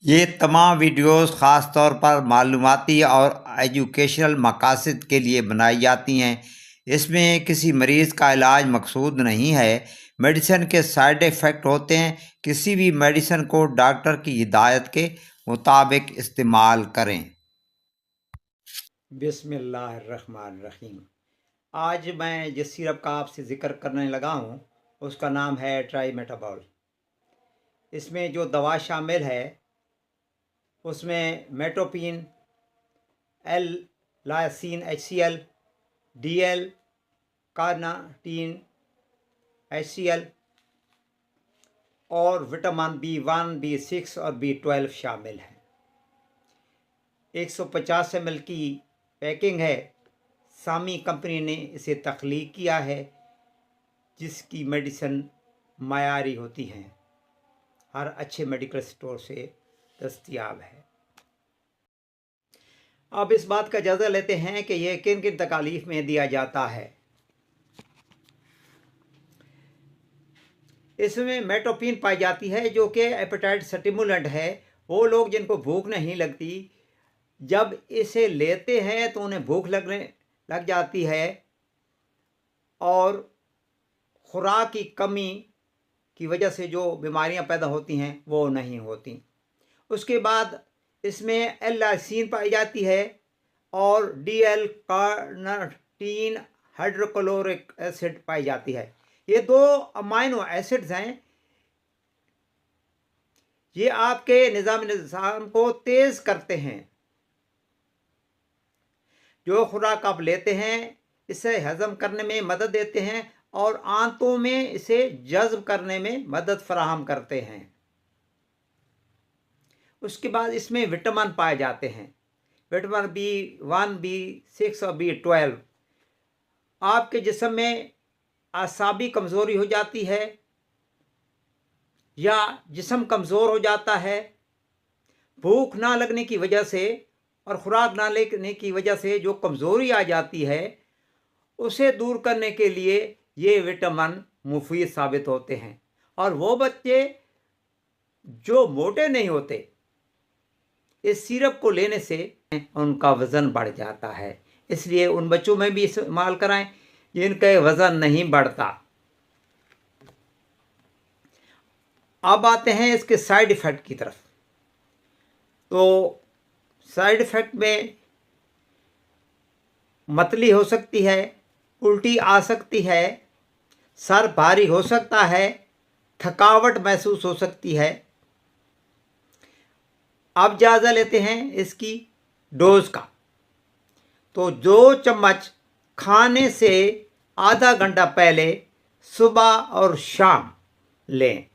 ये तमाम वीडियोस ख़ास तौर पर मालूमाती और एजुकेशनल मकासद के लिए बनाई जाती हैं। इसमें किसी मरीज़ का इलाज मकसूद नहीं है। मेडिसिन के साइड इफ़ेक्ट होते हैं। किसी भी मेडिसिन को डॉक्टर की हिदायत के मुताबिक इस्तेमाल करें। बिस्मिल्लाहिर्रहमानिर्रहीम। आज मैं जिस सिरप का आपसे ज़िक्र करने लगा हूँ उसका नाम है ट्राइमेटाबॉल। इसमें जो दवा शामिल है उसमें मेटोपिन, L lysine HCl, DL कार्नाटीन HCl और विटामिन B1, B6 और B12 शामिल हैं। 150 ml की पैकिंग है। सामी कंपनी ने इसे तख्लीक किया है, जिसकी मेडिसिन मायारी होती हैं, हर अच्छे मेडिकल स्टोर से दस्तयाब है। अब इस बात का जायज़ा लेते हैं कि यह किन किन तकालीफ में दिया जाता है। इसमें मेटोपिन पाई जाती है जो कि एपेटाइट स्टिमुलेंट है। वो लोग जिनको भूख नहीं लगती, जब इसे लेते हैं तो उन्हें भूख लगने लग जाती है और खुराक की कमी की वजह से जो बीमारियां पैदा होती हैं वो नहीं होती। उसके बाद इसमें एल लाइसीन पाई जाती है और DL कार्नाटीन हाइड्रोक्लोरिक एसिड पाई जाती है। ये 2 अमाइनो एसिड्स हैं। ये आपके निज़ाम को तेज़ करते हैं। जो खुराक आप लेते हैं इसे हज़म करने में मदद देते हैं और आंतों में इसे जज़्ब करने में मदद फराहम करते हैं। उसके बाद इसमें विटामिन पाए जाते हैं। विटामिन B1, B6 और B12। आपके जिस्म में आसाबी कमज़ोरी हो जाती है या जिस्म कमज़ोर हो जाता है, भूख ना लगने की वजह से और ख़ुराक ना लेने की वजह से जो कमज़ोरी आ जाती है, उसे दूर करने के लिए ये विटामिन मुफीद साबित होते हैं। और वो बच्चे जो मोटे नहीं होते, इस सिरप को लेने से उनका वज़न बढ़ जाता है। इसलिए उन बच्चों में भी इस्तेमाल कराएं जिनका वज़न नहीं बढ़ता। अब आते हैं इसके साइड इफ़ेक्ट की तरफ। तो साइड इफ़ेक्ट में मतली हो सकती है, उल्टी आ सकती है, सर भारी हो सकता है, थकावट महसूस हो सकती है। अब जायज़ा लेते हैं इसकी डोज का। तो 2 चम्मच खाने से आधा घंटा पहले सुबह और शाम लें।